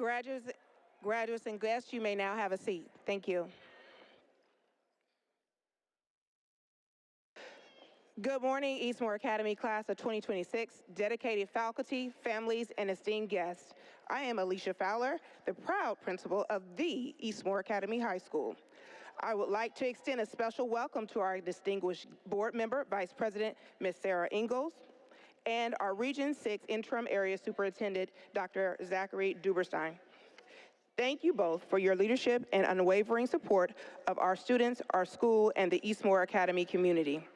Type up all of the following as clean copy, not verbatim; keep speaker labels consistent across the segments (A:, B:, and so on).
A: Graduates, graduates and guests, you may now have a seat. Thank you. Good morning, Eastmoor Academy class of 2026, dedicated faculty, families, and esteemed guests. I am Alicia Fowler, the proud principal of the Eastmoor Academy High School. I would like to extend a special welcome to our distinguished board member, Vice President, Ms. Sarah Ingalls, and our Region 6 Interim Area Superintendent, Dr. Zachary Duberstein. Thank you both for your leadership and unwavering support of our students, our school, and the Eastmoor Academy community.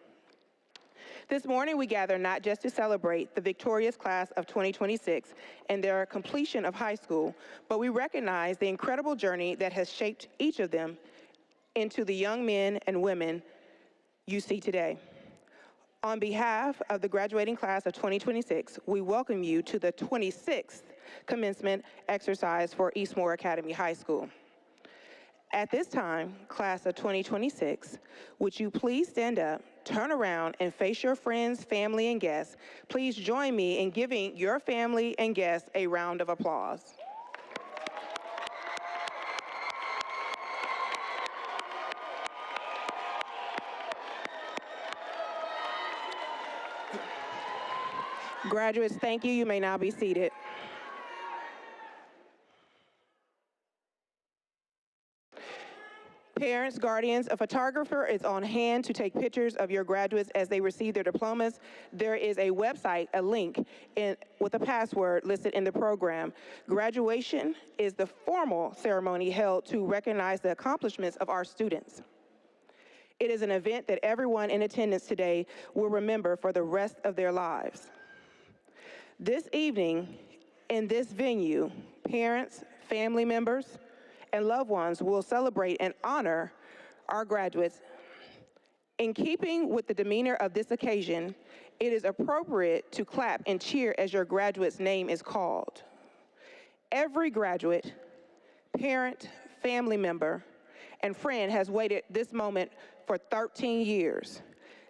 A: This morning, we gather not just to celebrate the victorious class of 2026 and their completion of high school, but we recognize the incredible journey that has shaped each of them into the young men and women you see today. On behalf of the graduating class of 2026, we welcome you to the 26th commencement exercise for Eastmoor Academy High School. At this time, class of 2026, would you please stand up, turn around, and face your friends, family, and guests? Please join me in giving your family and guests a round of applause. Graduates, thank you. You may now be seated. Parents, guardians, a photographer is on hand to take pictures of your graduates as they receive their diplomas. There is a website, a link with a password listed in the program. Graduation is the formal ceremony held to recognize the accomplishments of our students. It is an event that everyone in attendance today will remember for the rest of their lives. This evening, in this venue, parents, family members, and loved ones will celebrate and honor our graduates. In keeping with the demeanor of this occasion, it is appropriate to clap and cheer as your graduate's name is called. Every graduate, parent, family member, and friend has waited this moment for 13 years.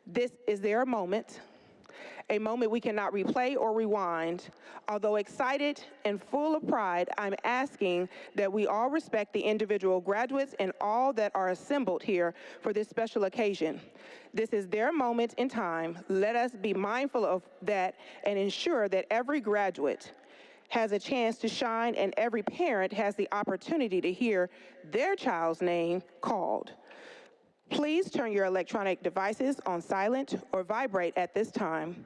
A: This is their moment, a moment we cannot replay or rewind. Although excited and full of pride, I'm asking that we all respect the individual graduates and all that are assembled here for this special occasion. This is their moment in time. Let us be mindful of that and ensure that every graduate has a chance to shine and every parent has the opportunity to hear their child's name called. Please turn your electronic devices on silent or vibrate at this time.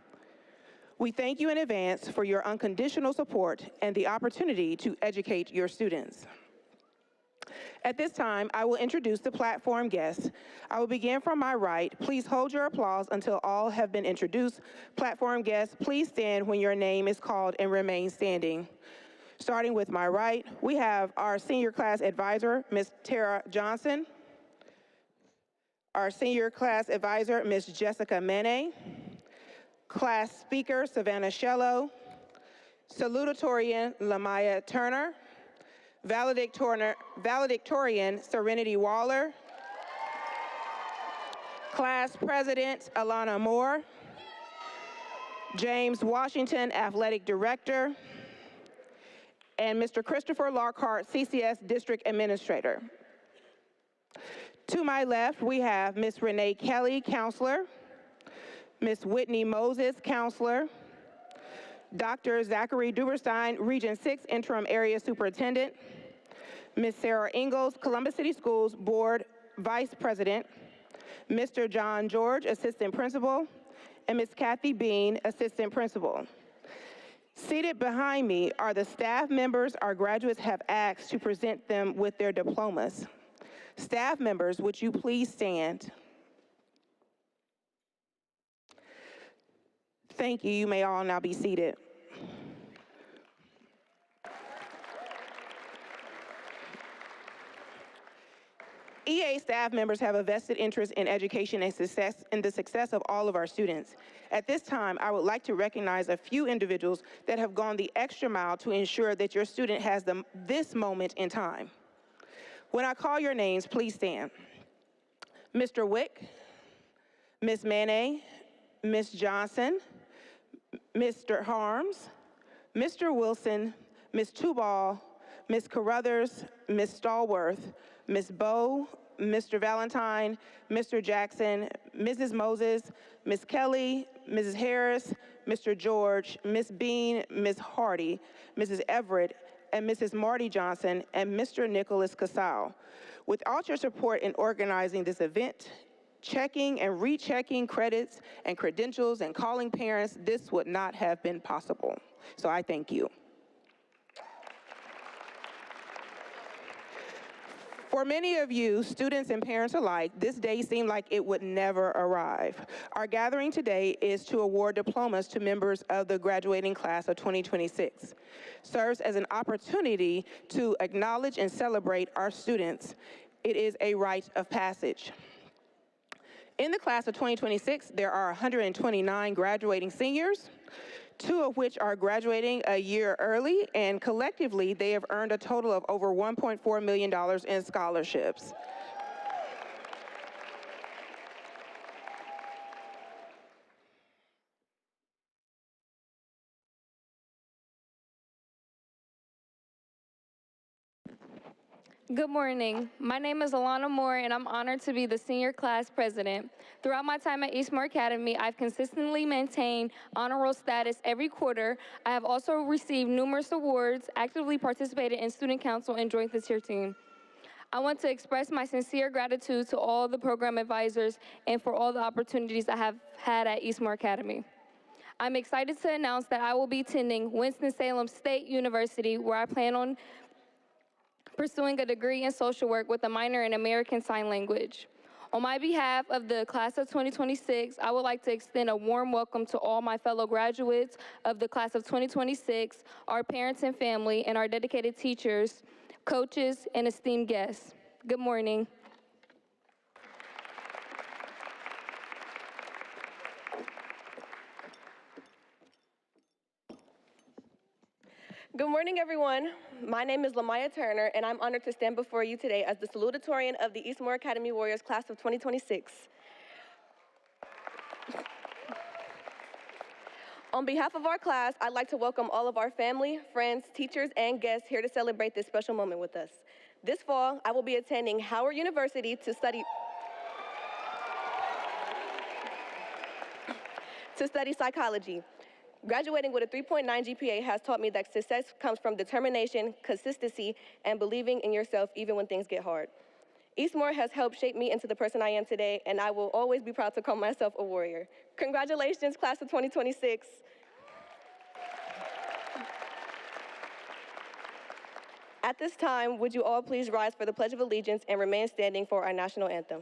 A: We thank you in advance for your unconditional support and the opportunity to educate your students. At this time, I will introduce the platform guests. I will begin from my right. Please hold your applause until all have been introduced. Platform guests, please stand when your name is called and remain standing. Starting with my right, we have our senior class advisor, Ms. Tara Johnson. Our senior class advisor, Ms. Jessica Mene. Class speaker, Savannah Shello. Salutatorian, Lamaya Turner. Valedictorian, Serenity Waller. Class president, Alana Moore. James Washington, athletic director. And Mr. Christopher Lockhart, CCS district administrator. To my left, we have Ms. Renee Kelly, counselor. Ms. Whitney Moses, counselor. Dr. Zachary Duberstein, Region 6 Interim Area Superintendent. Ms. Sarah Ingalls, Columbus City Schools Board Vice President. Mr. John George, Assistant Principal. And Ms. Kathy Bean, Assistant Principal. Seated behind me are the staff members our graduates have asked to present them with their diplomas. Staff members, would you please stand? Thank you. You may all now be seated. EA staff members have a vested interest in education and the success of all of our students. At this time, I would like to recognize a few individuals that have gone the extra mile to ensure that your student has this moment in time. When I call your names, please stand. Mr. Wick, Ms. Mane, Ms. Johnson, Mr. Harms, Mr. Wilson, Ms. Tubal, Ms. Carruthers, Ms. Stallworth, Ms. Bowe, Mr. Valentine, Mr. Jackson, Mrs. Moses, Ms. Kelly, Mrs. Harris, Mr. George, Ms. Bean, Ms. Hardy, Mrs. Everett, and Mrs. Marty Johnson, and Mr. Nicholas Casal. Without your support in organizing this event, checking and rechecking credits and credentials and calling parents, this would not have been possible. So I thank you. For many of you, students and parents alike, this day seemed like it would never arrive. Our gathering today is to award diplomas to members of the graduating class of 2026. Serves as an opportunity to acknowledge and celebrate our students. It is a rite of passage. In the class of 2026, there are 129 graduating seniors, 2 of which are graduating a year early, and collectively, they have earned a total of over $1.4 million in scholarships.
B: Good morning. My name is Alana Moore, and I'm honored to be the senior class president. Throughout my time at Eastmoor Academy, I've consistently maintained honor roll status every quarter. I have also received numerous awards, actively participated in student council, and joined the cheer team. I want to express my sincere gratitude to all the program advisors and for all the opportunities I have had at Eastmoor Academy. I'm excited to announce that I will be attending Winston-Salem State University, where I plan on pursuing a degree in social work with a minor in American Sign Language. On my behalf of the class of 2026, I would like to extend a warm welcome to all my fellow graduates of the class of 2026, our parents and family, and our dedicated teachers, coaches, and esteemed guests. Good morning.
C: Good morning, everyone. My name is Lamaya Turner, and I'm honored to stand before you today as the salutatorian of the Eastmoor Academy Warriors class of 2026. On behalf of our class, I'd like to welcome all of our family, friends, teachers, and guests here to celebrate this special moment with us. This fall, I will be attending Howard University to study psychology. Graduating with a 3.9 GPA has taught me that success comes from determination, consistency, and believing in yourself even when things get hard. Eastmoor has helped shape me into the person I am today, and I will always be proud to call myself a warrior. Congratulations, class of 2026. At this time, would you all please rise for the Pledge of Allegiance and remain standing for our national anthem.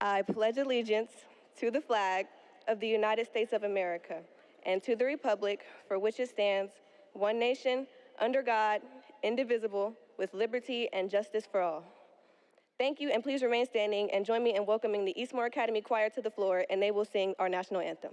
C: I pledge allegiance to the flag of the United States of America and to the republic for which it stands, one nation, under God, indivisible, with liberty and justice for all. Thank you, and please remain standing and join me in welcoming the Eastmoor Academy Choir to the floor, and they will sing our national anthem.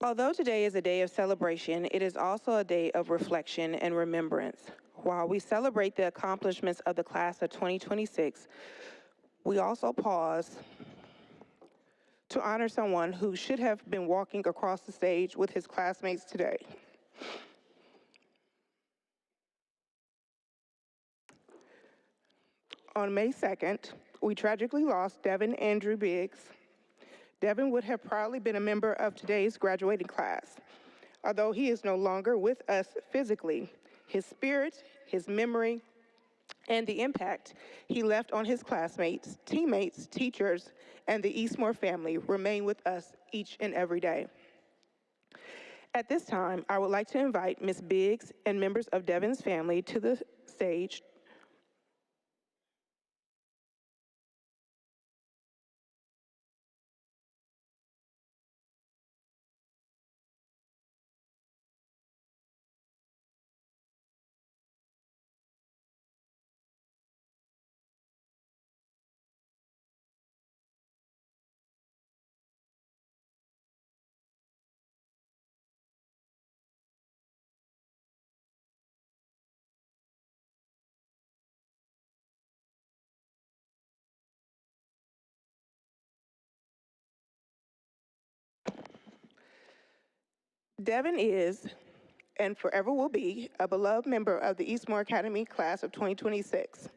A: Although today is a day of celebration, it is also a day of reflection and remembrance. While we celebrate the accomplishments of the class of 2026, we also pause to honor someone who should have been walking across the stage with his classmates today. On May 2nd, we tragically lost Devin Andrew Biggs. Devin would have proudly been a member of today's graduating class. Although he is no longer with us physically, his spirit, his memory, and the impact he left on his classmates, teammates, teachers, and the Eastmoor family remain with us each and every day. At this time, I would like to invite Ms. Biggs and members of Devin's family to the stage. Devin is, and forever will be, a beloved member of the Eastmoor Academy class of 2026.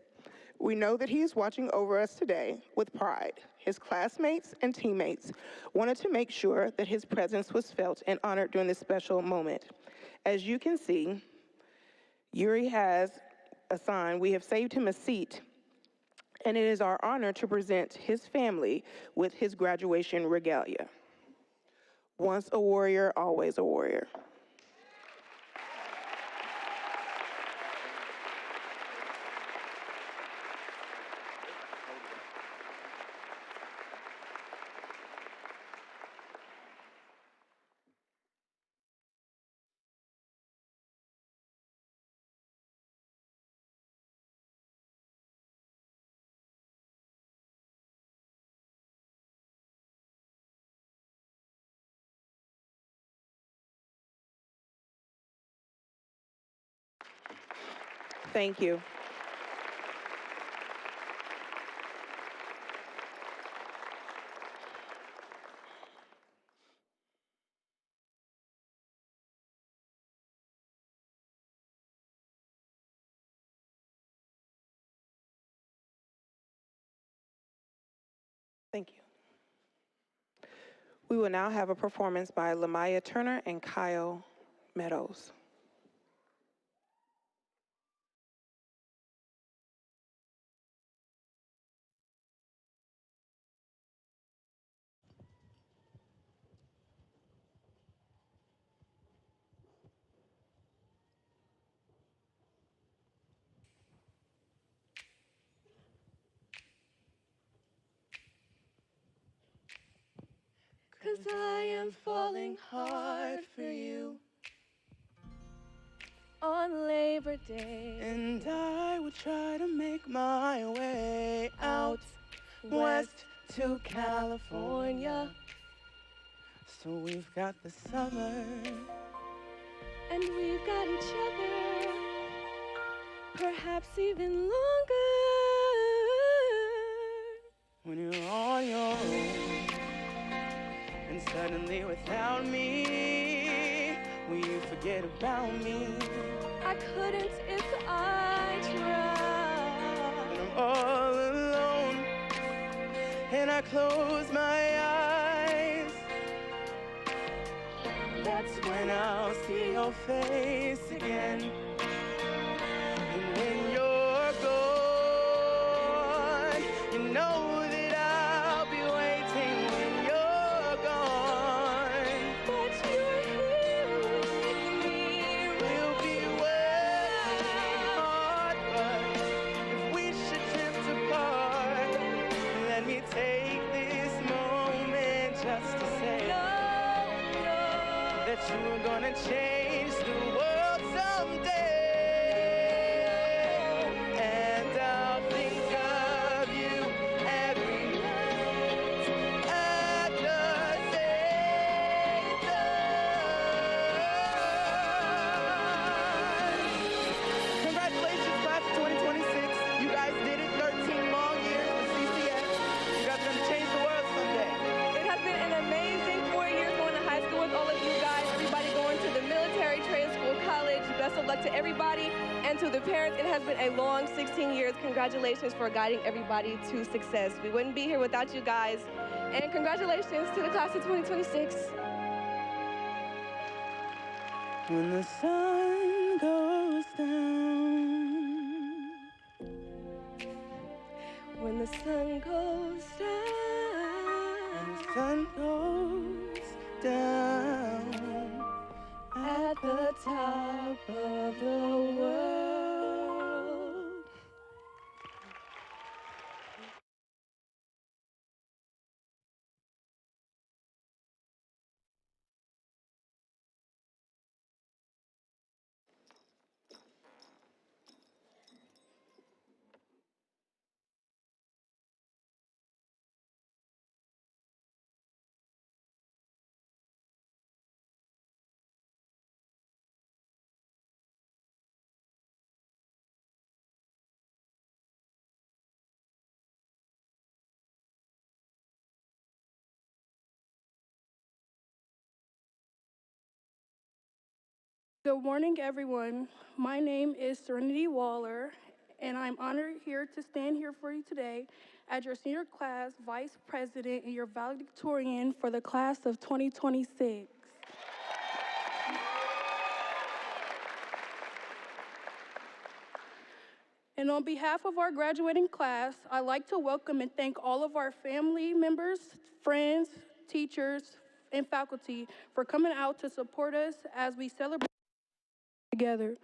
A: We know that he is watching over us today with pride. His classmates and teammates wanted to make sure that his presence was felt and honored during this special moment. As you can see, Yuri has a sign. We have saved him a seat, and it is our honor to present his family with his graduation regalia. Once a warrior, always a warrior. Thank you. Thank you. We will now have a performance by Lamaya Turner and Kyle Meadows.
C: 'Cause I am falling hard for you on Labor Day.
A: And I will try to make my way out west to California. So we've got the summer,
C: And we've got each other, perhaps even longer.
A: when you're on your own, and suddenly without me, will you forget about me?
C: I couldn't if I tried.
A: And I'm all alone, and I close my eyes. That's when I'll see your face again. And when you're gone, you know that I'll be waiting when you're gone.
C: But you're here with me.
A: We'll be working hard, but if we should drift apart, let me take this moment just to say that you were gonna change the world someday. And I'll think of you every night at the same time.
C: to the parents, it has been a long 16 years. Congratulations for guiding everybody to success. We wouldn't be here without you guys. And congratulations to the class of 2026.
A: When the sun goes down.
C: When the sun goes down.
A: The sun goes down
C: At the top of the world.
D: Good morning, everyone. My name is Serenity Waller, and I'm honored here to stand here for you today as your senior class vice president and your valedictorian for the class of 2026. And on behalf of our graduating class, I'd like to welcome and thank all of our family members, friends, teachers, and faculty for coming out to support us as we celebrate together.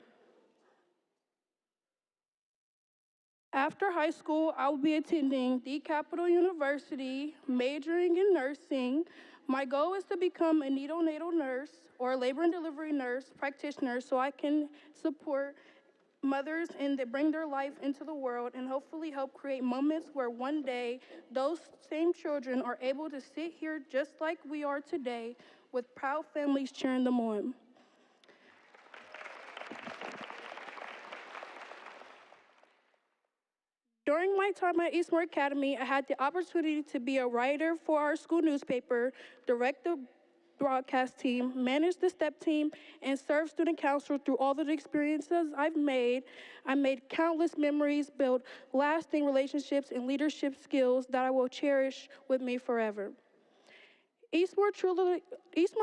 D: After high school, I will be attending the Capital University, majoring in nursing. My goal is to become a neonatal nurse or a labor and delivery nurse practitioner so I can support mothers and that bring their life into the world and hopefully help create moments where one day those same children are able to sit here just like we are today with proud families cheering them on. During my time at Eastmoor Academy, I had the opportunity to be a writer for our school newspaper, direct the broadcast team, manage the STEP team, and serve student council through all the experiences I've made. I made countless memories, built lasting relationships, and leadership skills that I will cherish with me forever. Eastmoor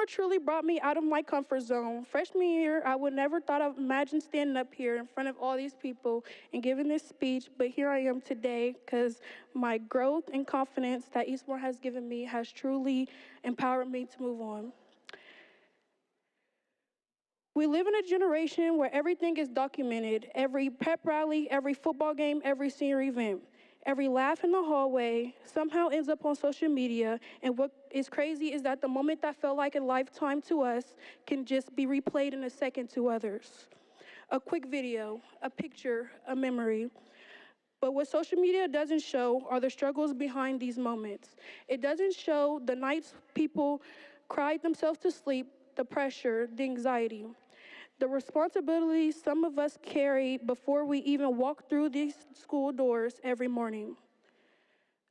D: truly brought me out of my comfort zone. Freshman year, I would never thought I'd imagine standing up here in front of all these people and giving this speech, but here I am today because my growth and confidence that Eastmoor has given me has truly empowered me to move on. We live in a generation where everything is documented. Every pep rally, every football game, every senior event. Every laugh in the hallway somehow ends up on social media, and what is crazy is that the moment that felt like a lifetime to us can just be replayed in a second to others. A quick video, a picture, a memory. But what social media doesn't show are the struggles behind these moments. It doesn't show the nights people cried themselves to sleep, the pressure, the anxiety. The responsibilities some of us carry before we even walk through these school doors every morning.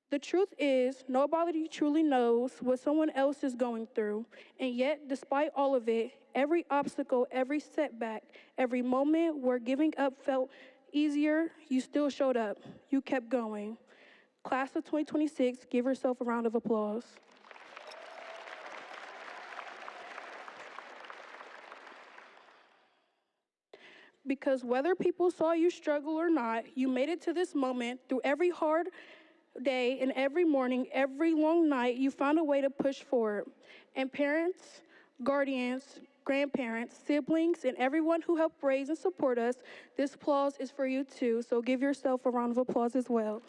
D: The truth is, nobody truly knows what someone else is going through, and yet, despite all of it, every obstacle, every setback, every moment where giving up felt easier, you still showed up. You kept going. Class of 2026, give yourself a round of applause. Because whether people saw you struggle or not, you made it to this moment through every hard day and every morning, every long night, you found a way to push forward. And parents, guardians, grandparents, siblings, and everyone who helped raise and support us, this applause is for you too, so give yourself a round of applause as well.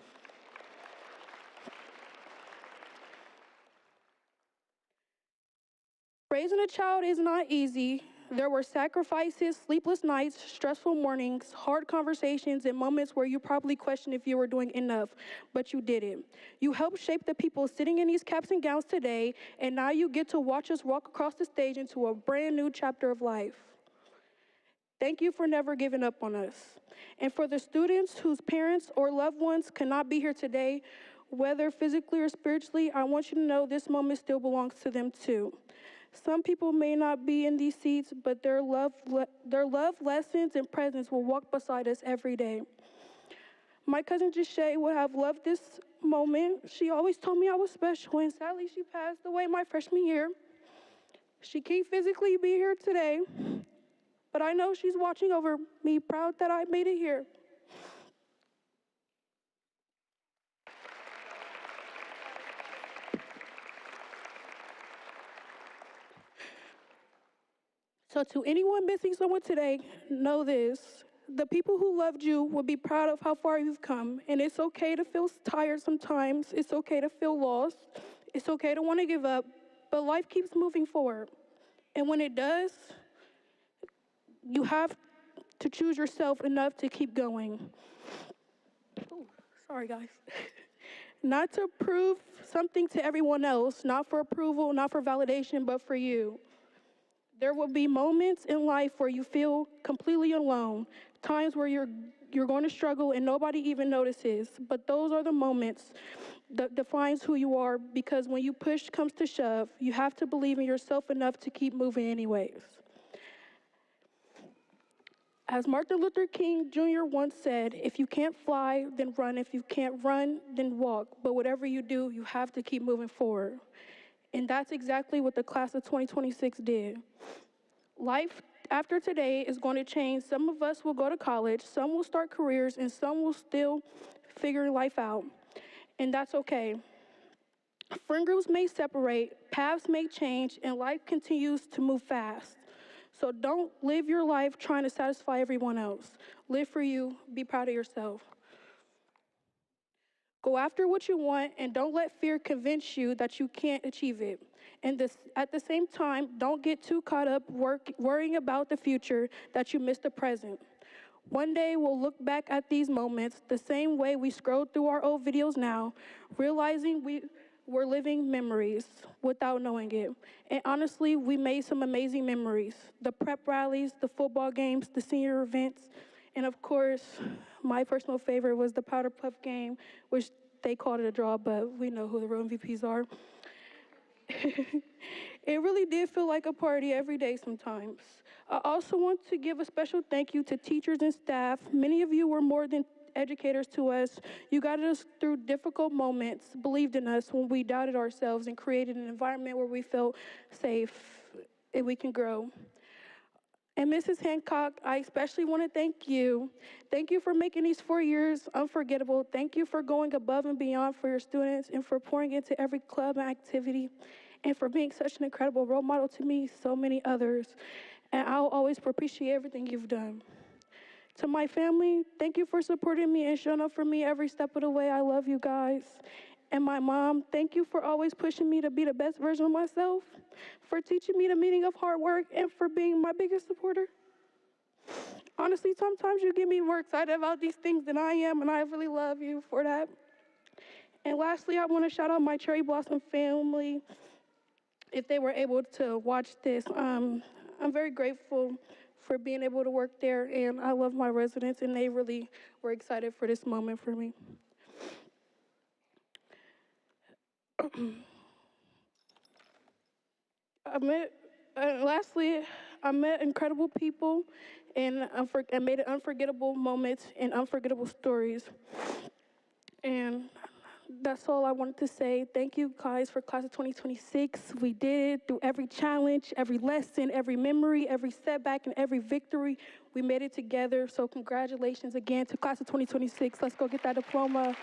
D: Raising a child is not easy. There were sacrifices, sleepless nights, stressful mornings, hard conversations, and moments where you probably questioned if you were doing enough, but you did it. You helped shape the people sitting in these caps and gowns today, and now you get to watch us walk across the stage into a brand new chapter of life. Thank you for never giving up on us. And for the students whose parents or loved ones cannot be here today, whether physically or spiritually, I want you to know this moment still belongs to them too. Some people may not be in these seats, but their love lessons and presence will walk beside us every day. My cousin Jashay would have loved this moment. She always told me I was special, and sadly, she passed away my freshman year. She can't physically be here today, but I know she's watching over me, proud that I made it here. So to anyone missing someone today, know this. The people who loved you will be proud of how far you've come. And it's okay to feel tired sometimes. It's okay to feel lost. It's okay to want to give up. But life keeps moving forward. And when it does, you have to choose yourself enough to keep going. Ooh, sorry, guys. Not to prove something to everyone else, not for approval, not for validation, but for you. There will be moments in life where you feel completely alone, times where you're going to struggle and nobody even notices. But those are the moments that defines who you are, because when you push comes to shove, you have to believe in yourself enough to keep moving anyways. As Martin Luther King Jr. once said, if you can't fly, then run. If you can't run, then walk. But whatever you do, you have to keep moving forward. And that's exactly what the class of 2026 did. Life after today is going to change. Some of us will go to college, some will start careers, and some will still figure life out. And that's okay. Friend groups may separate, paths may change, and life continues to move fast. So don't live your life trying to satisfy everyone else. Live for you, be proud of yourself. Go after what you want, and don't let fear convince you that you can't achieve it. And at the same time, don't get too caught up worrying about the future that you miss the present. One day, we'll look back at these moments the same way we scroll through our old videos now, realizing we were living memories without knowing it. And honestly, we made some amazing memories. The prep rallies, the football games, the senior events, and of course, my personal favorite was the Powder Puff game, which they called it a draw, but we know who the real MVPs are. It really did feel like a party every day sometimes. I also want to give a special thank you to teachers and staff. Many of you were more than educators to us. You guided us through difficult moments, believed in us when we doubted ourselves, and created an environment where we felt safe and we can grow. And Mrs. Hancock, I especially want to thank you. Thank you for making these 4 years unforgettable. Thank you for going above and beyond for your students and for pouring into every club and activity, and for being such an incredible role model to me, so many others. And I'll always appreciate everything you've done. To my family, thank you for supporting me and showing up for me every step of the way. I love you guys. And my mom, thank you for always pushing me to be the best version of myself, for teaching me the meaning of hard work, and for being my biggest supporter. Honestly, sometimes you get me more excited about these things than I am, and I really love you for that. And lastly, I want to shout out my Cherry Blossom family, if they were able to watch this. I'm very grateful for being able to work there, and I love my residents, and they really were excited for this moment for me. Lastly, I met incredible people and made unforgettable moments and unforgettable stories. And that's all I wanted to say. Thank you guys for class of 2026. We did it through every challenge, every lesson, every memory, every setback, and every victory. We made it together. So congratulations again to class of 2026. Let's go get that diploma.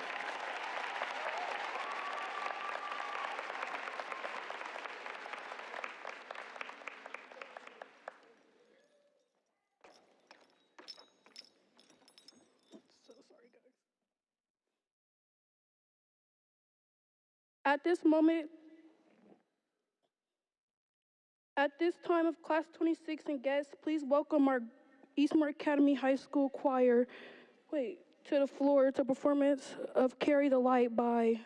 D: So sorry, guys. At this moment, at this time of class 26 and guests, please welcome our Eastmoor Academy High School choir, to the floor to performance of Carry the Light by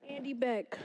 D: Andy Beck.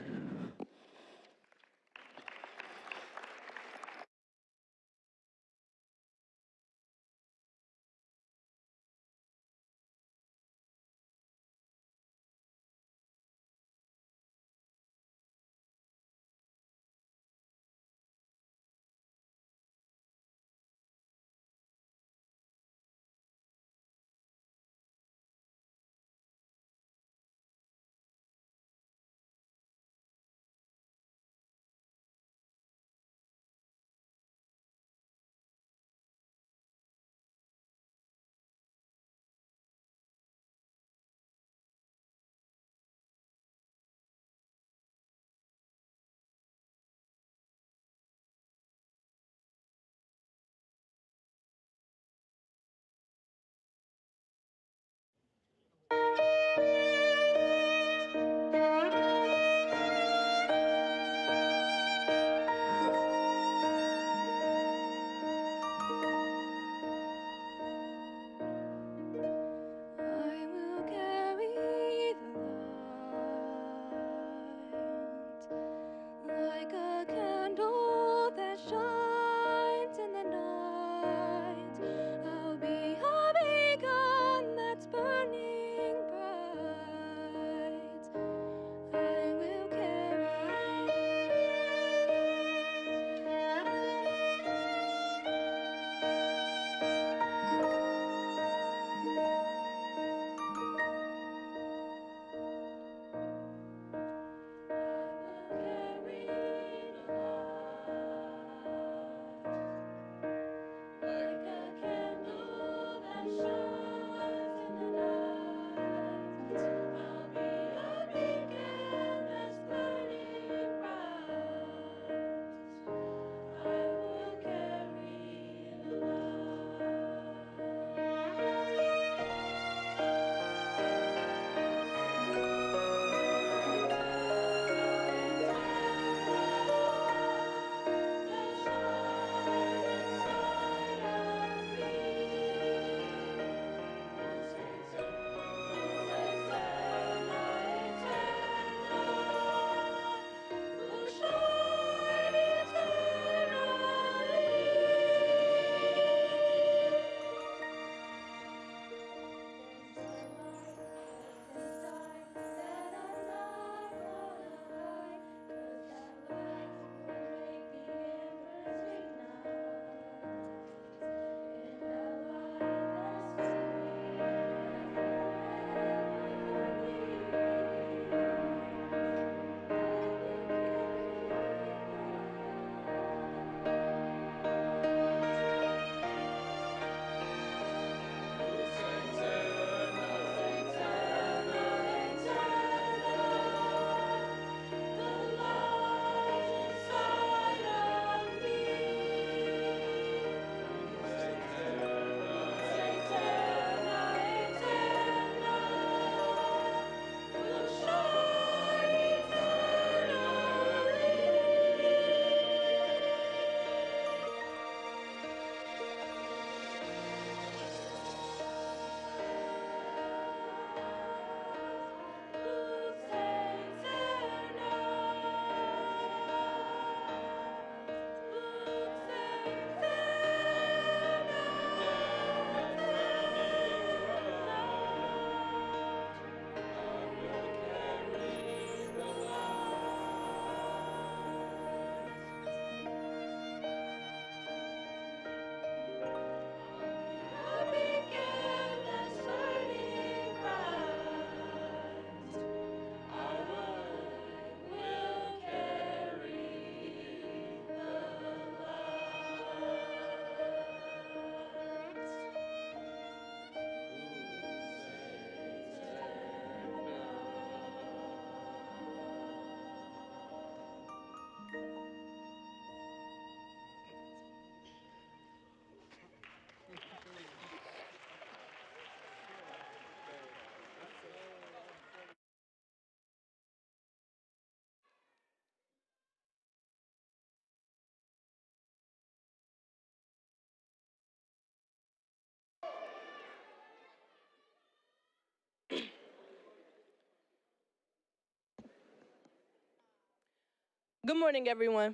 C: Good morning, everyone.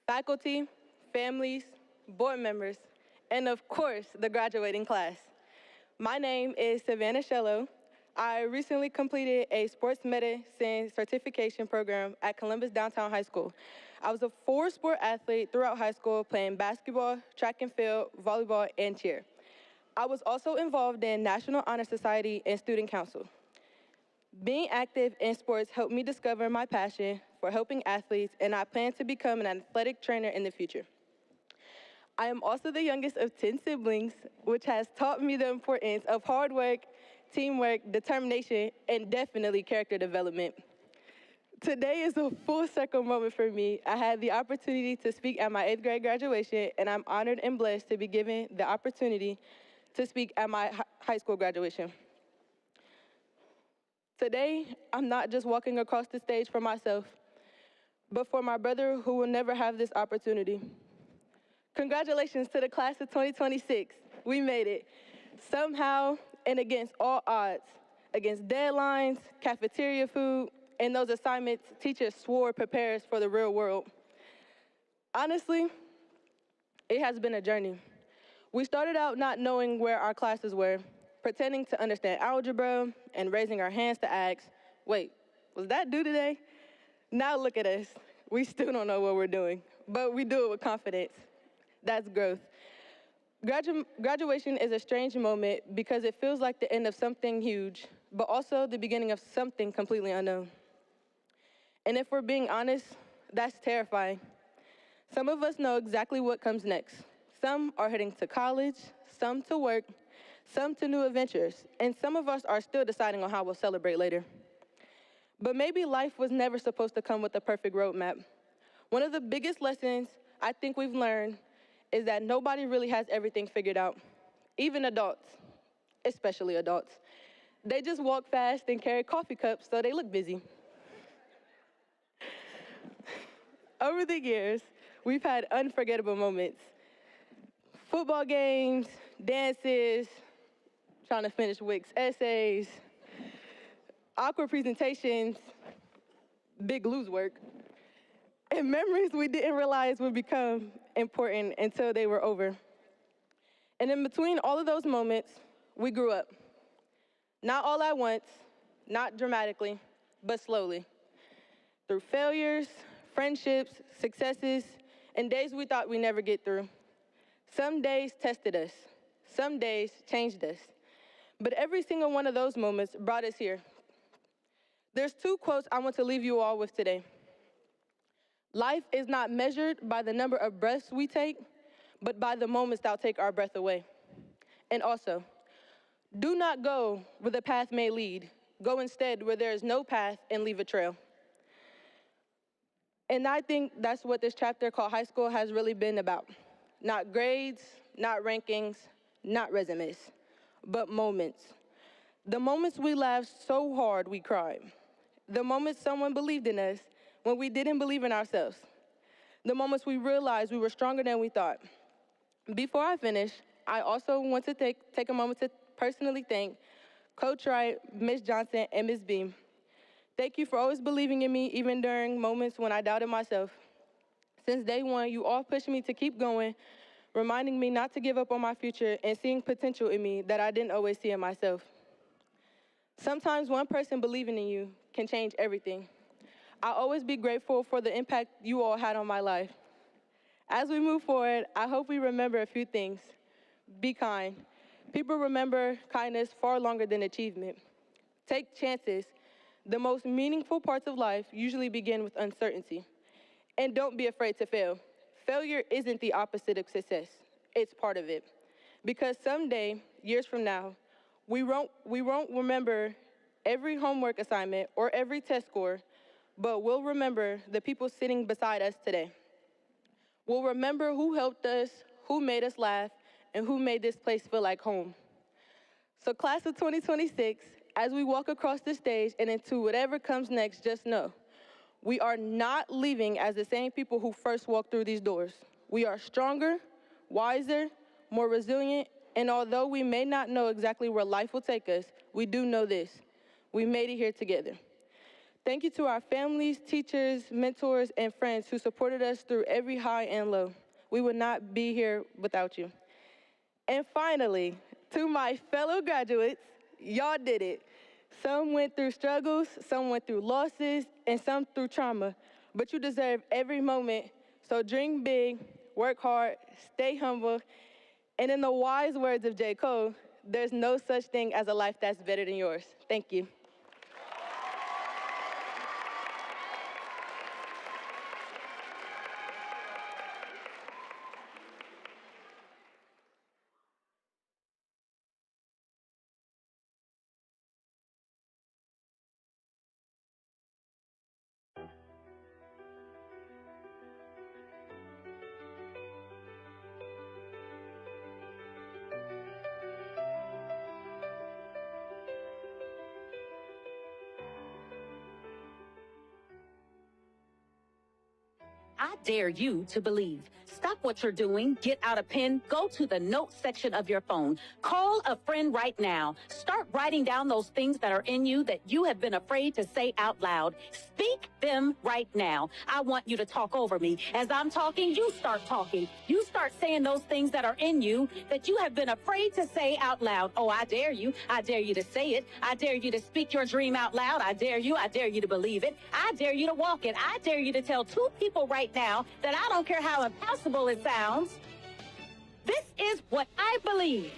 C: Faculty, families, board members, and of course, the graduating class. My name is Savannah Shello. I recently completed a sports medicine certification program at Columbus Downtown High School. I was a four-sport athlete throughout high school, playing basketball, track and field, volleyball, and cheer. I was also involved in National Honor Society and Student Council. Being active in sports helped me discover my passion for helping athletes, and I plan to become an athletic trainer in the future. I am also the youngest of 10 siblings, which has taught me the importance of hard work, teamwork, determination, and definitely character development. Today is a full circle moment for me. I had the opportunity to speak at my 8th grade graduation, and I'm honored and blessed to be given the opportunity to speak at my high school graduation. Today, I'm not just walking across the stage for myself, but for my brother who will never have this opportunity. Congratulations to the class of 2026. We made it. Somehow and against all odds, against deadlines, cafeteria food, and those assignments teachers swore prepare us for the real world. Honestly, it has been a journey. We started out not knowing where our classes were, pretending to understand algebra and raising our hands to ask, wait, was that due today? Now look at us. We still don't know what we're doing, but we do it with confidence. That's growth. Graduation is a strange moment because it feels like the end of something huge, but also the beginning of something completely unknown. And if we're being honest, that's terrifying. Some of us know exactly what comes next. Some are heading to college, some to work, some to new adventures, and some of us are still deciding on how we'll celebrate later. But maybe life was never supposed to come with a perfect roadmap. One of the biggest lessons I think we've learned is that nobody really has everything figured out. Even adults, especially adults. They just walk fast and carry coffee cups so they look busy. Over the years, we've had unforgettable moments. Football games, dances, trying to finish Wick's essays, awkward presentations, big lose work, and memories we didn't realize would become important until they were over. And in between all of those moments, we grew up. Not all at once, not dramatically, but slowly. Through failures, friendships, successes, and days we thought we'd never get through. Some days tested us. Some days changed us. But every single one of those moments brought us here. There's two quotes I want to leave you all with today. Life is not measured by the number of breaths we take, but by the moments that'll take our breath away. And also, do not go where the path may lead. Go instead where there is no path and leave a trail. And I think that's what this chapter called high school has really been about. Not grades, not rankings, not resumes, but moments. The moments we laughed so hard we cried. The moments someone believed in us when we didn't believe in ourselves. The moments we realized we were stronger than we thought. Before I finish, I also want to take a moment to personally thank Coach Wright, Ms. Johnson, and Ms. Beam. Thank you for always believing in me, even during moments when I doubted myself. Since day one, you all pushed me to keep going, reminding me not to give up on my future and seeing potential in me that I didn't always see in myself. Sometimes one person believing in you can change everything. I'll always be grateful for the impact you all had on my life. As we move forward, I hope we remember a few things. Be kind. People remember kindness far longer than achievement. Take chances. The most meaningful parts of life usually begin with uncertainty. And don't be afraid to fail. Failure isn't the opposite of success. It's part of it. Because someday, years from now, we won't remember every homework assignment or every test score, but we'll remember the people sitting beside us today. We'll remember who helped us, who made us laugh, and who made this place feel like home. So class of 2026, as we walk across the stage and into whatever comes next, just know, we are not leaving as the same people who first walked through these doors. We are stronger, wiser, more resilient, and although we may not know exactly where life will take us, we do know this. We made it here together.
E: Thank you to our families, teachers, mentors, and friends who supported us through every high and low. We would not be here without you. And finally, to my fellow graduates, y'all did it. Some went through struggles, some went through losses, and some through trauma. But you deserve every moment, so dream big, work hard, stay humble, and in the wise words of J. Cole, there's no such thing as a life that's better than yours. Thank you.
F: I dare you to believe. Stop what you're doing, get out a pen, go to the notes section of your phone. Call a friend right now. Start writing down those things that are in you that you have been afraid to say out loud. Speak them right now. I want you to talk over me. As I'm talking, you start talking. You start saying those things that are in you that you have been afraid to say out loud. Oh, I dare you. I dare you to say it. I dare you to speak your dream out loud. I dare you. I dare you to believe it. I dare you to walk it. I dare you to tell 2 people right now that I don't care how impossible it sounds. This is what I believe.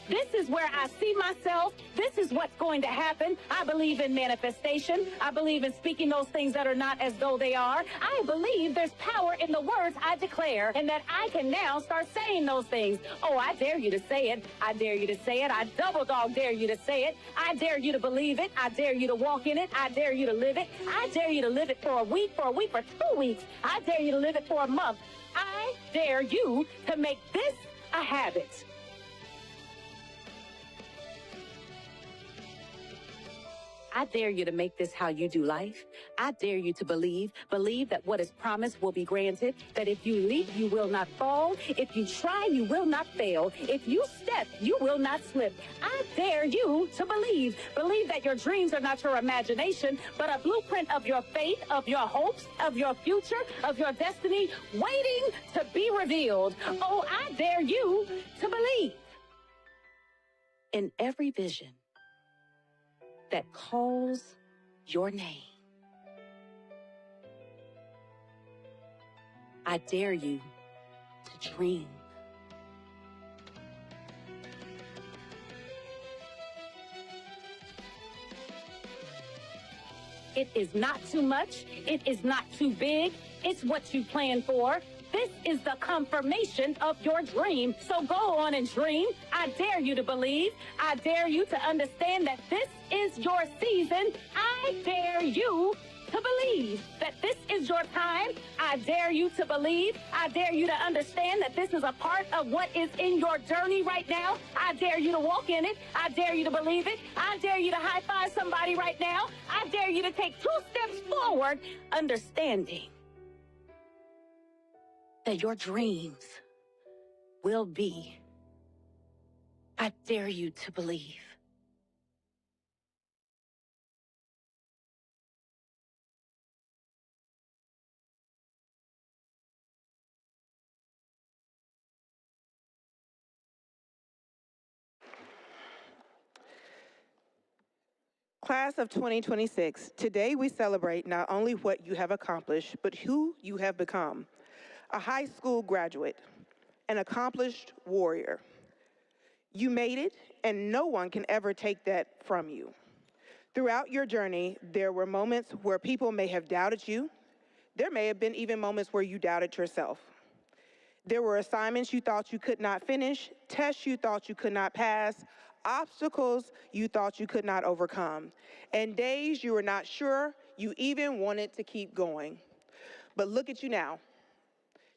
F: This is where I see myself. This is what's going to happen. I believe in manifestation. I believe in speaking those things that are not as though they are. I believe there's power in the words I declare and that I can now start saying those things. Oh, I dare you to say it. I dare you to say it. I double dog dare you to say it. I dare you to believe it. I dare you to walk in it. I dare you to live it. I dare you to live it for a week, for 2 weeks. I dare you to live it for a month. I dare you to make this a habit. I dare you to make this how you do life. I dare you to believe that what is promised will be granted, that if you leap, you will not fall. If you try, you will not fail. If you step, you will not slip. I dare you to believe that your dreams are not your imagination, but a blueprint of your faith, of your hopes, of your future, of your destiny, waiting to be revealed. Oh, I dare you to believe in every vision that calls your name. I dare you to dream. It is not too much. It is not too big. It's what you plan for. This is the confirmation of your dream. So go on and dream. I dare you to believe. I dare you to understand that this is your season. I dare you to believe that this is your time. I dare you to believe. I dare you to understand that this is a part of what is in your journey right now. I dare you to walk in it. I dare you to believe it. I dare you to high five somebody right now. I dare you to take 2 steps forward, understanding that your dreams will be. I dare you to believe.
A: Class of 2026, today we celebrate not only what you have accomplished, but who you have become. A high school graduate, an accomplished warrior. You made it, and no one can ever take that from you. Throughout your journey, there were moments where people may have doubted you. There may have been even moments where you doubted yourself. There were assignments you thought you could not finish, tests you thought you could not pass, obstacles you thought you could not overcome, and days you were not sure you even wanted to keep going. But look at you now.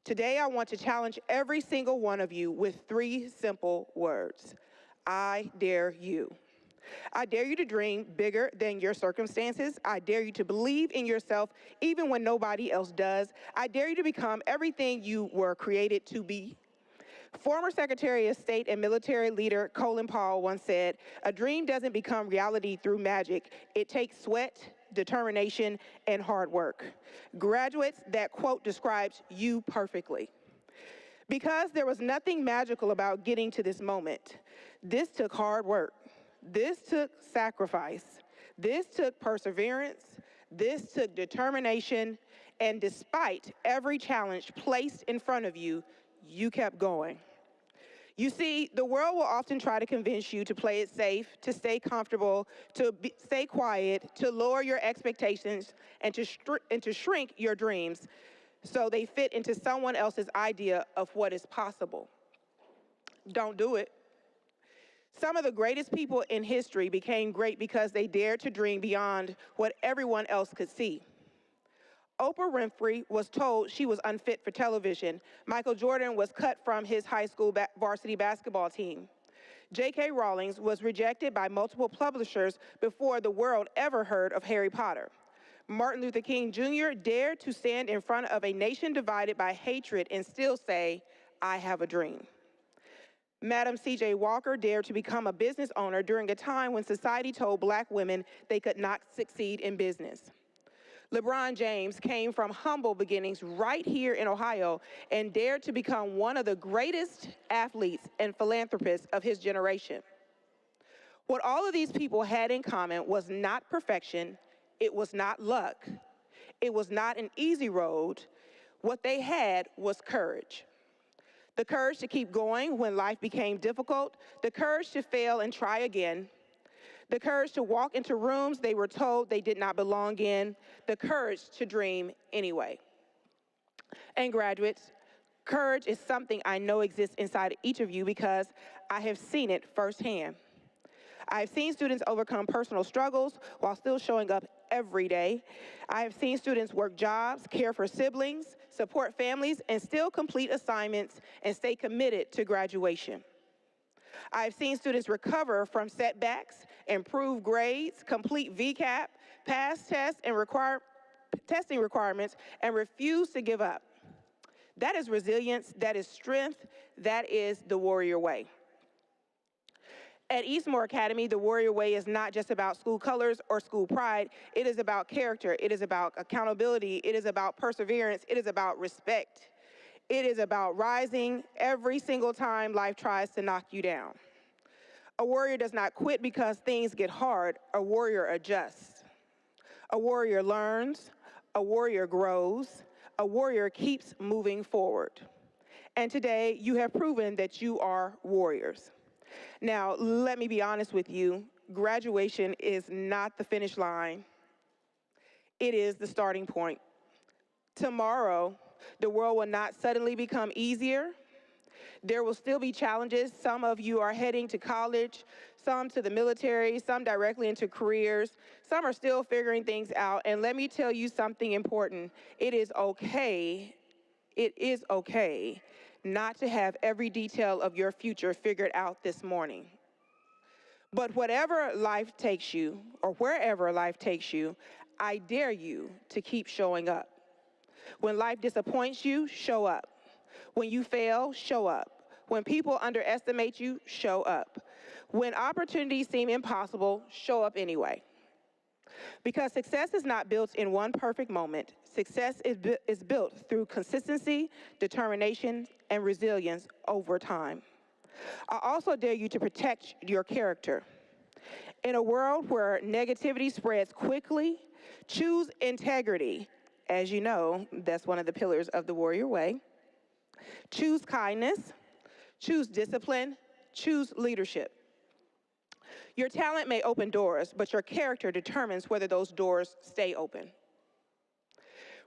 A: Today, I want to challenge every single one of you with 3 simple words. I dare you. I dare you to dream bigger than your circumstances. I dare you to believe in yourself even when nobody else does. I dare you to become everything you were created to be. Former Secretary of State and military leader Colin Powell once said, "A dream doesn't become reality through magic. It takes sweat, determination, and hard work. Graduates, that quote describes you perfectly. Because there was nothing magical about getting to this moment. This took hard work. This took sacrifice. This took perseverance. This took determination. And despite every challenge placed in front of you, you kept going. You see, the world will often try to convince you to play it safe, to stay comfortable, stay quiet, to lower your expectations, and to shrink your dreams so they fit into someone else's idea of what is possible. Don't do it. Some of the greatest people in history became great because they dared to dream beyond what everyone else could see. Oprah Winfrey was told she was unfit for television. Michael Jordan was cut from his high school varsity basketball team. J.K. Rowling was rejected by multiple publishers before the world ever heard of Harry Potter. Martin Luther King Jr. dared to stand in front of a nation divided by hatred and still say, "I have a dream." Madam C.J. Walker dared to become a business owner during a time when society told Black women they could not succeed in business. LeBron James came from humble beginnings right here in Ohio and dared to become one of the greatest athletes and philanthropists of his generation. What all of these people had in common was not perfection, it was not luck, it was not an easy road. What they had was courage. The courage to keep going when life became difficult, the courage to fail and try again, the courage to walk into rooms they were told they did not belong in, the courage to dream anyway. And graduates, courage is something I know exists inside each of you because I have seen it firsthand. I've seen students overcome personal struggles while still showing up every day. I have seen students work jobs, care for siblings, support families, and still complete assignments and stay committed to graduation. I've seen students recover from setbacks, improve grades, complete VCAP, pass tests and testing requirements, and refuse to give up. That is resilience, that is strength, that is the warrior way. At Eastmoor Academy, the warrior way is not just about school colors or school pride. It is about character. It is about accountability. It is about perseverance. It is about respect. It is about rising every single time life tries to knock you down. A warrior does not quit because things get hard. A warrior adjusts. A warrior learns. A warrior grows. A warrior keeps moving forward. And today, you have proven that you are warriors. Now, let me be honest with you. Graduation is not the finish line. It is the starting point. Tomorrow, the world will not suddenly become easier. There will still be challenges. Some of you are heading to college, some to the military, some directly into careers. Some are still figuring things out. And let me tell you something important. It is okay not to have every detail of your future figured out this morning. But whatever life takes you, or wherever life takes you, I dare you to keep showing up. When life disappoints you, show up. When you fail, show up. When people underestimate you, show up. When opportunities seem impossible, show up anyway. Because success is not built in one perfect moment. Success is built through consistency, determination, and resilience over time. I also dare you to protect your character. In a world where negativity spreads quickly, choose integrity. As you know, that's one of the pillars of the warrior way. Choose kindness, choose discipline, choose leadership. Your talent may open doors, but your character determines whether those doors stay open.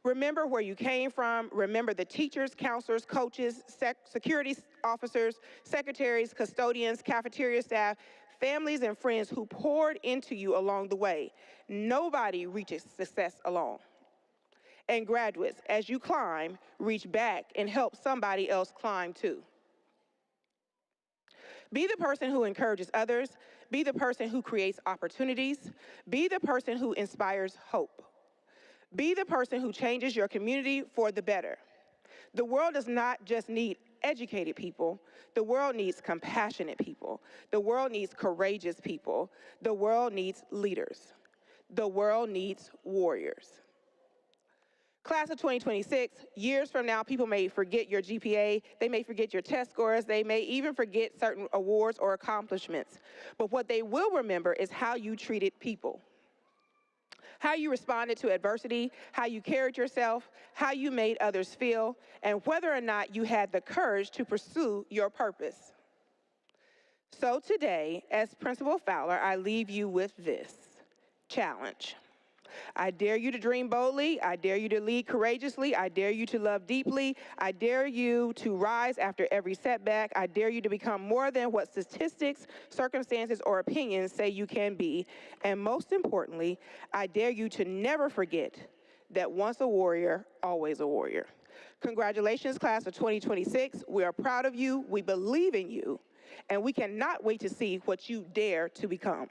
A: Remember where you came from. Remember the teachers, counselors, coaches, security officers, secretaries, custodians, cafeteria staff, families, and friends who poured into you along the way. Nobody reaches success alone. And graduates, as you climb, reach back and help somebody else climb too. Be the person who encourages others. Be the person who creates opportunities. Be the person who inspires hope. Be the person who changes your community for the better. The world does not just need educated people. The world needs compassionate people. The world needs courageous people. The world needs leaders. The world needs warriors. Class of 2026, years from now, people may forget your GPA, they may forget your test scores, they may even forget certain awards or accomplishments. But what they will remember is how you treated people, how you responded to adversity, how you carried yourself, how you made others feel, and whether or not you had the courage to pursue your purpose. So today, as Principal Fowler, I leave you with this challenge. I dare you to dream boldly. I dare you to lead courageously. I dare you to love deeply. I dare you to rise after every setback. I dare you to become more than what statistics, circumstances, or opinions say you can be. And most importantly, I dare you to never forget that once a warrior, always a warrior. Congratulations, class of 2026. We are proud of you. We believe in you. And we cannot wait to see what you dare to become.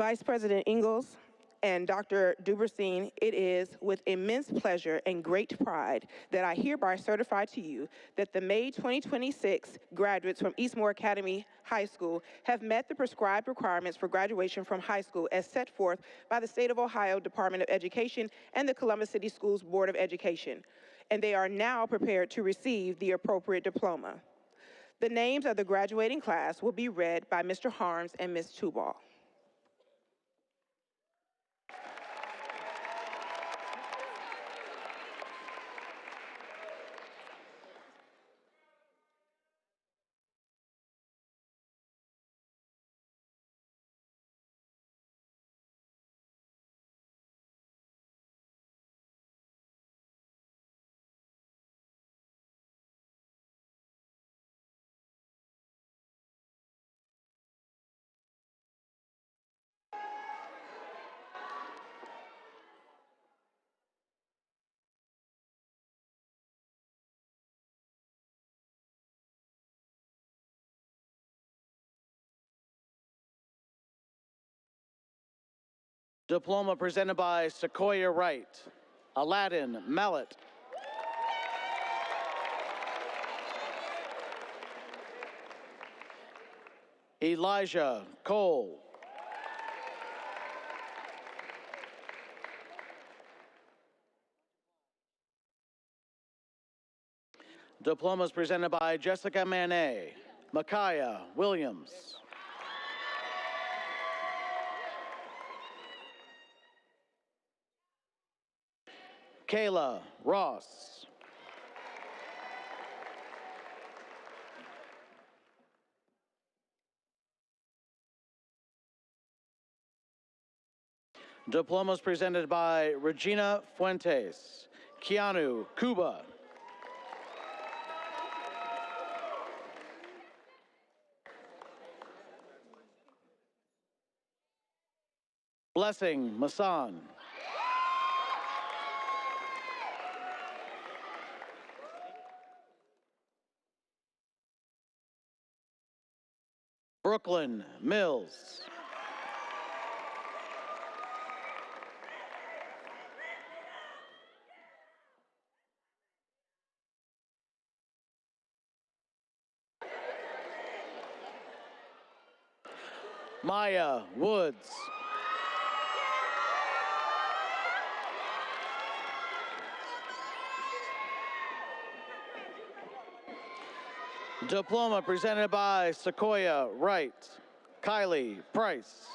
A: Vice President Ingalls and Dr. Duberstein, it is with immense pleasure and great pride that I hereby certify to you that the May 2026 graduates from Eastmoor Academy High School have met the prescribed requirements for graduation from high school as set forth by the State of Ohio Department of Education and the Columbus City Schools Board of Education, and they are now prepared to receive the appropriate diploma. The names of the graduating class will be read by Mr. Harms and Ms. Tubal.
G: Diploma presented by Sequoia Wright, Aladdin Mallet, Elijah Cole, diplomas presented by Jessica Manet, Micaiah Williams, Kayla Ross, diplomas presented by Regina Fuentes, Keanu Cuba, Blessing Masan, Brooklyn Mills, Maya Woods, diploma presented by Sequoia Wright, Kylie Price,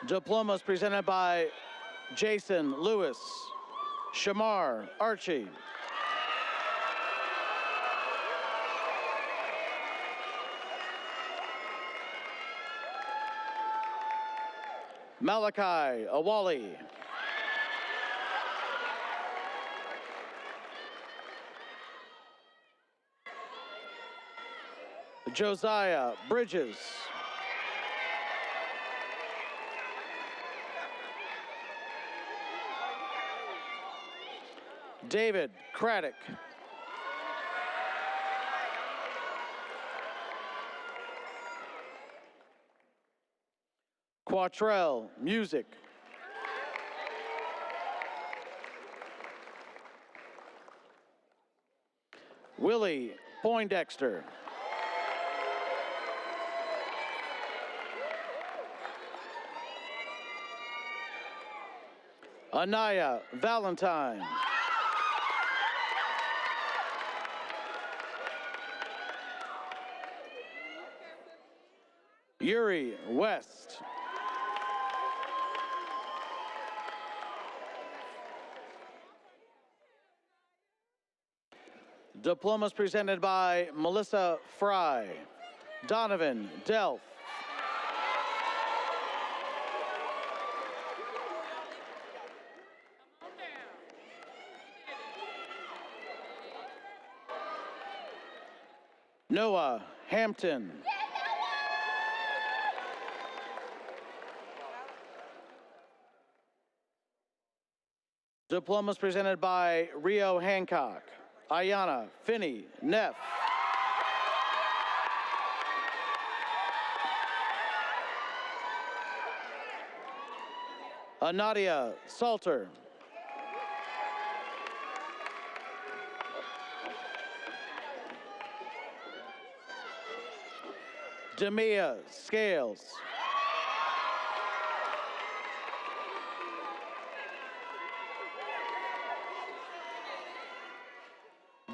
G: diplomas presented by Jason Lewis, Shamar Archie, Malachi Awali, Josiah Bridges, David Craddock, Quattrell, music. Willie Poindexter. Anaya Valentine. Yuri West. Diplomas presented by Melissa Fry, Donovan Delph, Noah Hampton, diplomas presented by Rio Hancock, Ayana Finney Neff, Nadia Salter, Demia Scales,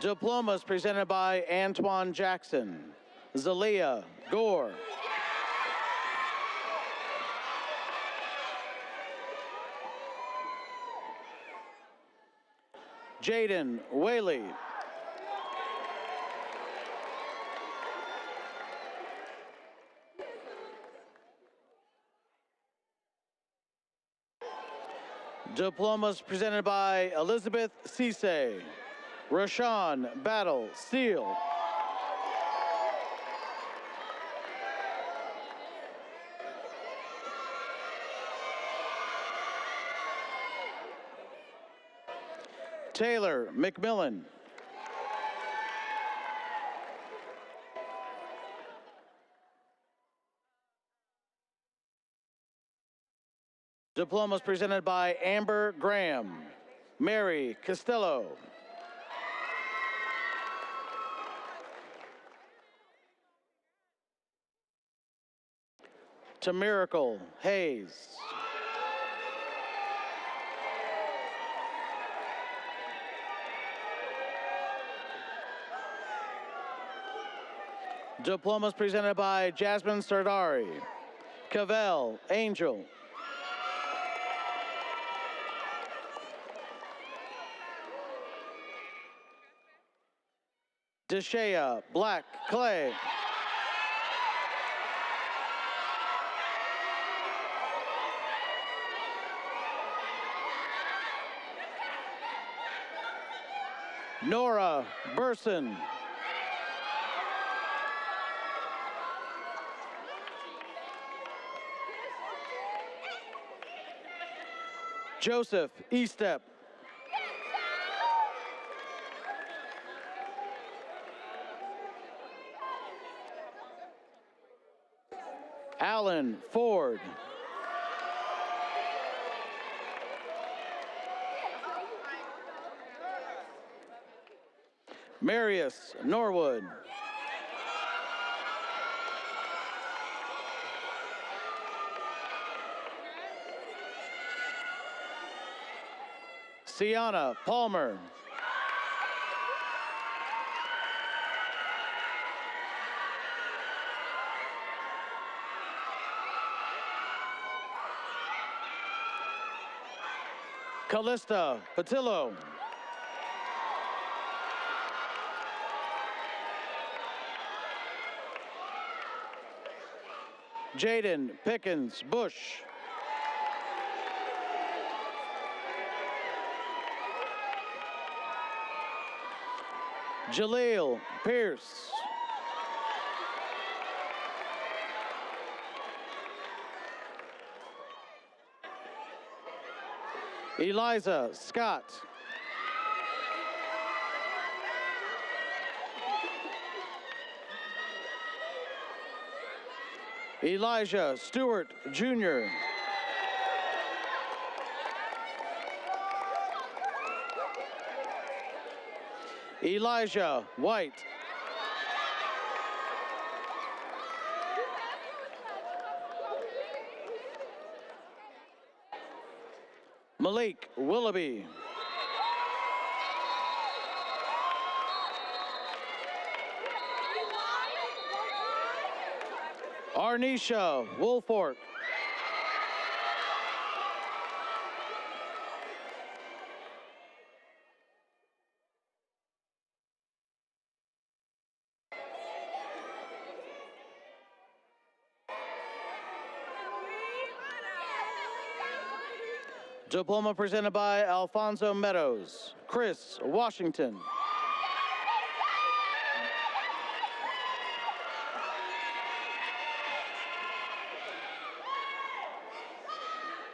G: diplomas presented by Antoine Jackson, Zalia Gore, Jaden Whaley, diplomas presented by Elizabeth Cisse, Rashawn Battle Steele, Taylor McMillan, diplomas presented by Amber Graham, Mary Costello, Tamiracle Hayes, diplomas presented by Jasmine Sardari, Cavell Angel, Deshea Black Clay, Nora Burson, Joseph Estep, Alan Ford, Marius Norwood, Sienna Palmer, Callista Patillo, Jaden Pickens Bush, Jaleel Pierce, Eliza Scott, Elijah Stewart, Jr. Elijah White. Malik Willoughby. Arnisha Woolfork. Diploma presented by Alfonso Meadows. Chris Washington.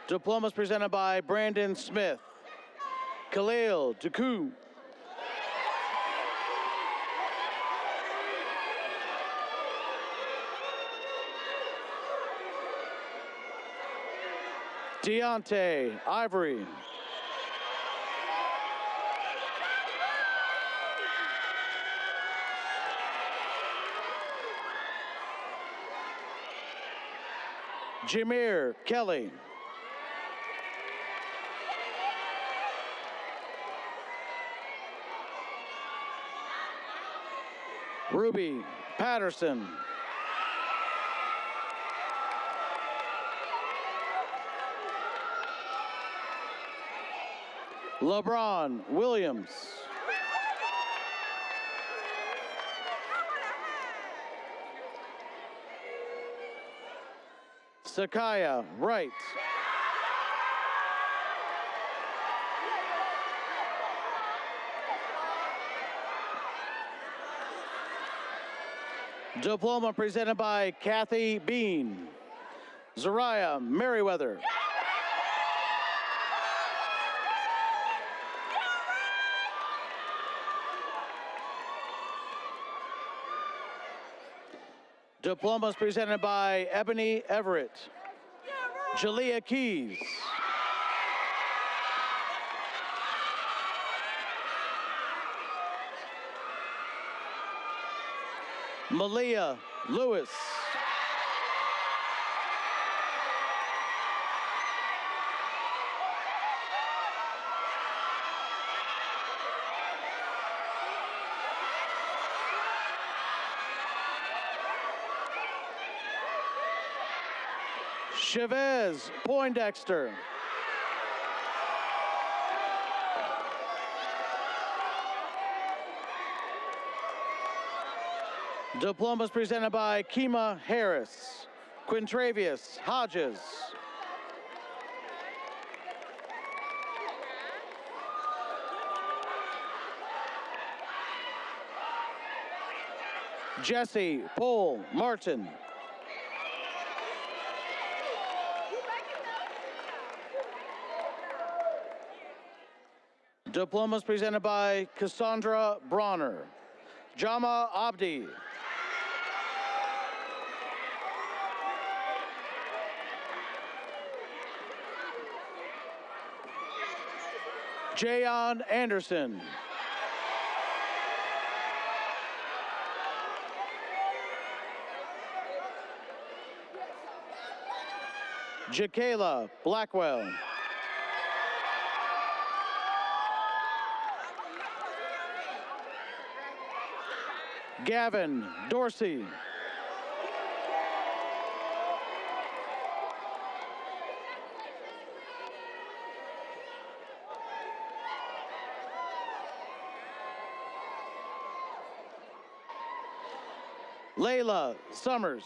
G: Diplomas presented by Brandon Smith. Khalil Duku. Deontay Ivory. Jameer Kelly. Ruby Patterson. LeBron Williams. Sakaya Wright. Diploma presented by Kathy Bean. Zariah Merriweather. Diplomas presented by Ebony Everett. Jalea Keys. Malia Lewis. Chavez Poindexter. Diplomas presented by Kima Harris. Quintravious Hodges. Jesse Paul Martin. Diplomas presented by Cassandra Bronner. Jama Abdi. Jayon Anderson. Jakayla Blackwell. Gavin Dorsey. Layla Summers.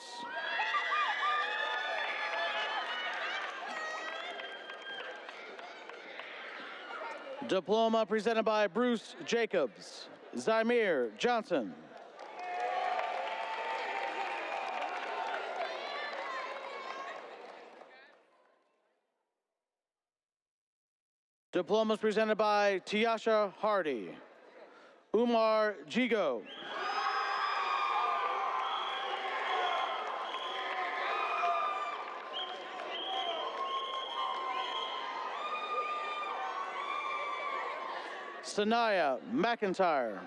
G: Diploma presented by Bruce Jacobs. Zymir Johnson. Diplomas presented by Tiasha Hardy. Umar Jigo. Sanaya McIntyre.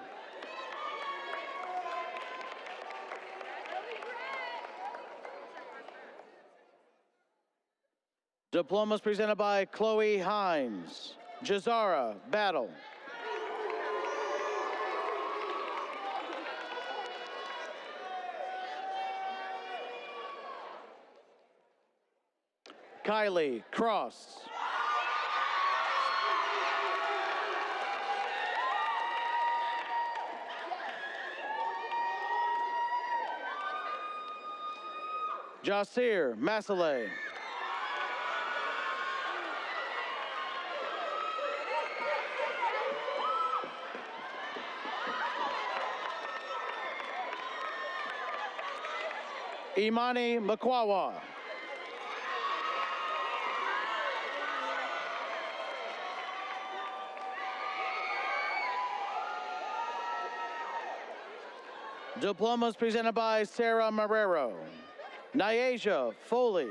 G: Diplomas presented by Chloe Hines. Jazara Battle. Kylie Cross. Jasir Masaleh. Imani Makwawa. Diplomas presented by Sarah Marrero. Nyasia Foley.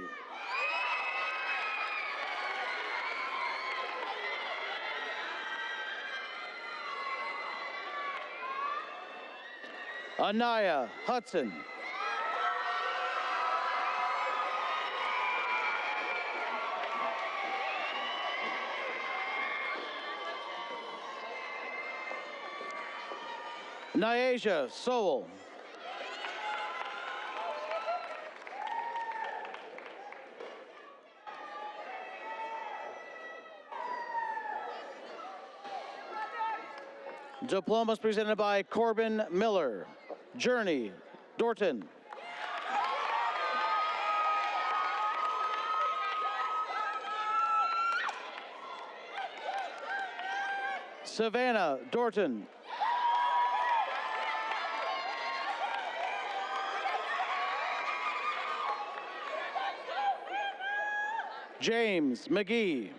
G: Anaya Hudson. Nyasia Sowell. Diplomas presented by Corbin Miller. Journey Dorton. Savannah Dorton. James McGee.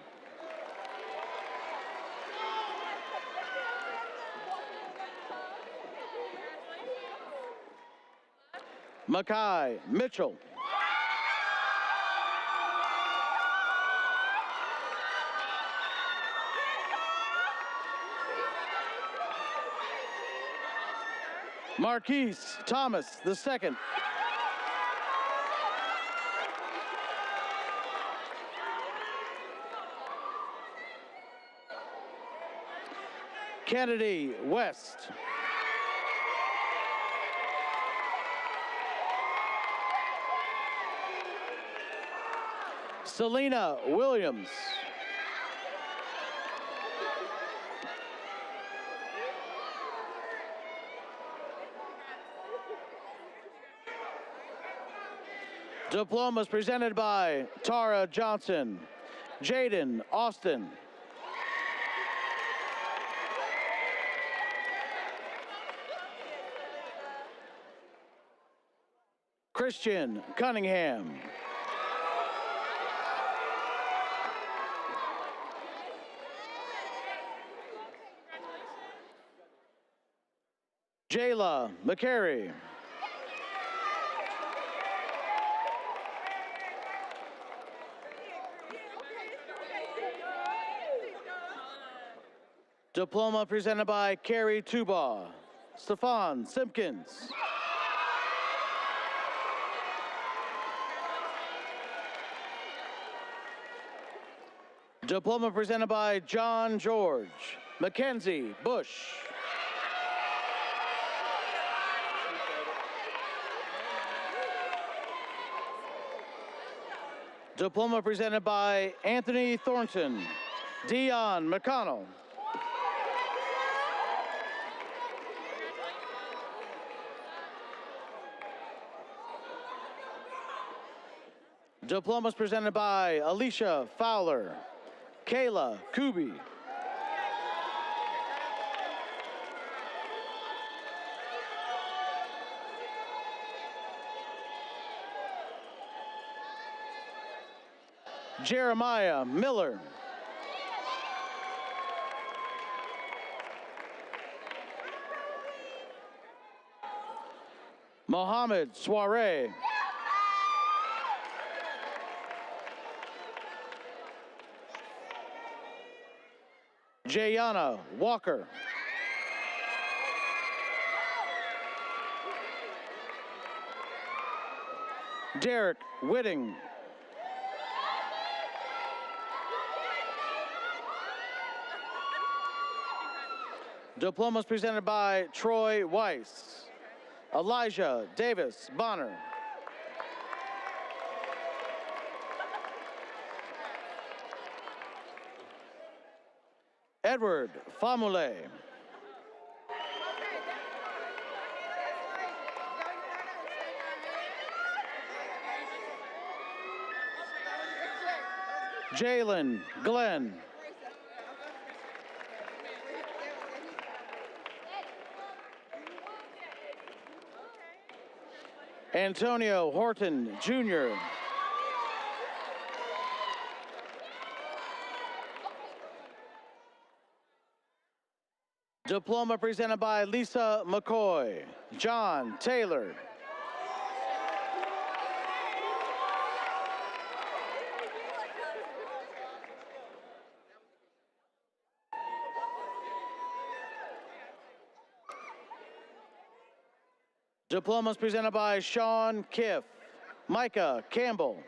G: Makai Mitchell. Marquise Thomas II. Kennedy West. Selena Williams. Diplomas presented by Tara Johnson. Jaden Austin. Christian Cunningham. Jayla McCary. Diploma presented by Carrie Tuba. Stefan Simpkins. Diploma presented by John George. Mackenzie Bush. Diploma presented by Anthony Thornton. Dion McConnell. Diplomas presented by Alicia Fowler. Kayla Kubi. Jeremiah Miller. Mohammed Soiree. Jayana Walker. Derek Whitting. Diplomas presented by Troy Weiss. Elijah Davis Bonner. Edward Famule. Jalen Glenn. Antonio Horton, Jr. Diploma presented by Lisa McCoy. John Taylor. Diplomas presented by Sean Kiff. Micah Campbell.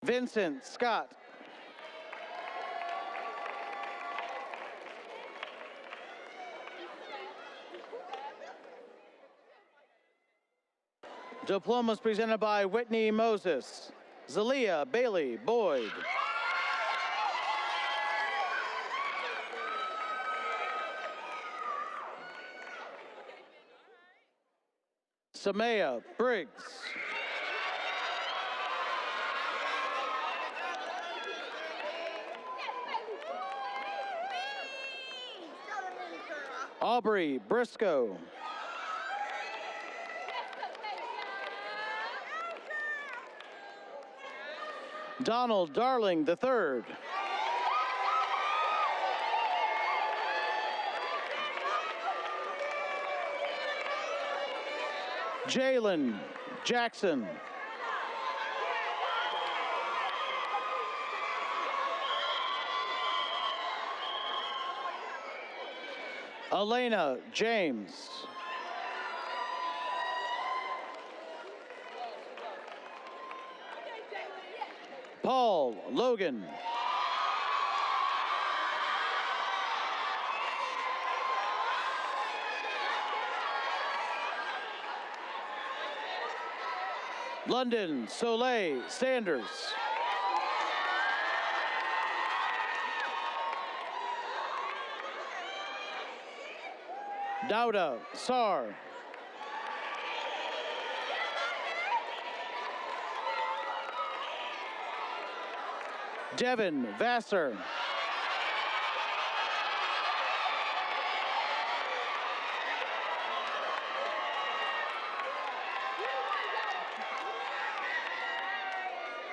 G: Vincent Scott. Diplomas presented by Whitney Moses. Zalia Bailey Boyd. Samaya Briggs. Aubrey Briscoe. Donald Darling III. Jalen Jackson. Elena James. Paul Logan. London Soleil Sanders. Dauda Sar. Devin Vassar.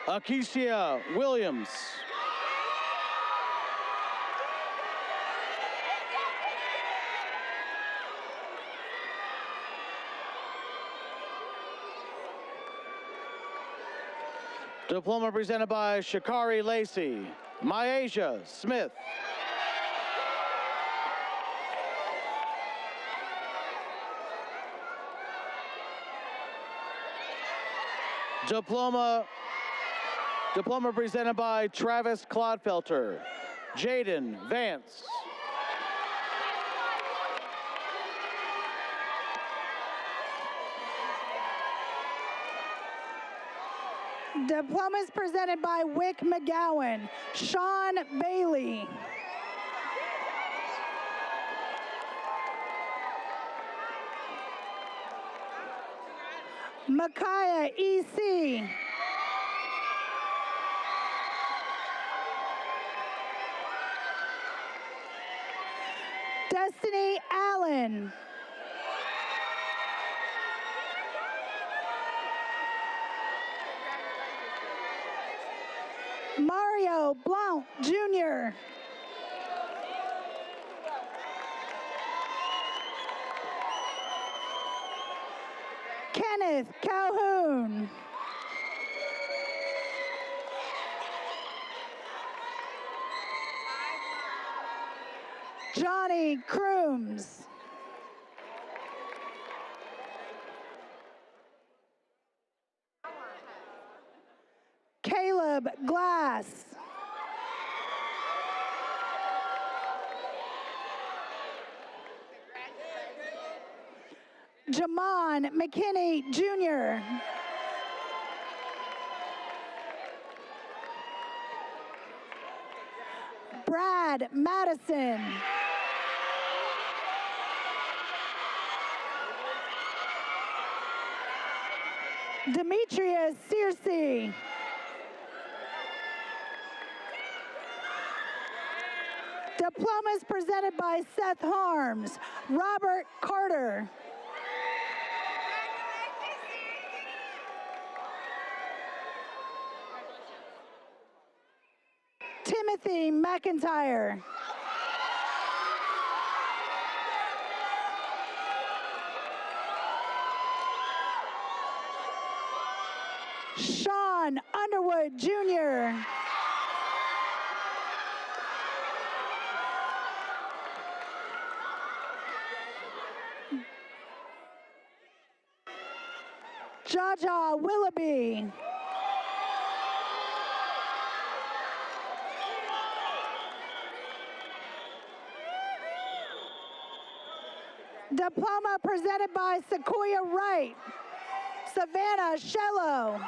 G: Akesia Williams. Diploma presented by Shakari Lacey. Myasia Smith. Diploma presented by Travis Clodfelter. Jaden Vance.
H: Diplomas presented by Wick McGowan. Sean Bailey. Micaiah E.C. Destiny Allen. Mario Blount, Jr. Kenneth Calhoun. Johnny Crooms. Caleb Glass. Jamon McKinney Jr. Brad Madison. Demetrius Searcy. Diplomas presented by Seth Harms, Robert Carter. Timothy McIntyre. Sean Underwood Jr. Jaja Willoughby. Diploma presented by Sequoia Wright, Savannah Shello.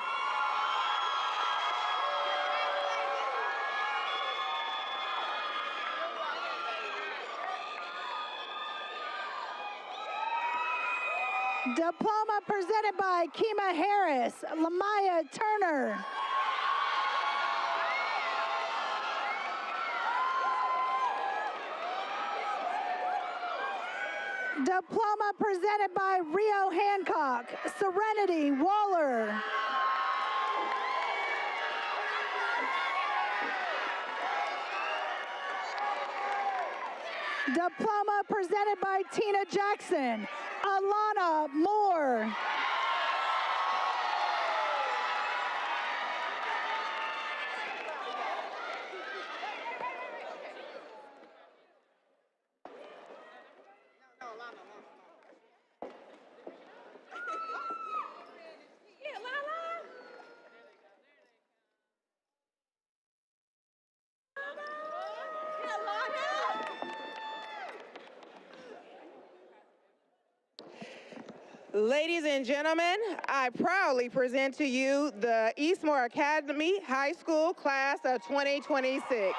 H: Diploma presented by Kima Harris, Lamaya Turner. Diploma presented by Rio Hancock, Serenity Waller. Diploma presented by Tina Jackson, Alana Moore.
A: Ladies and gentlemen, I proudly present to you the Eastmoor Academy High School Class of 2026.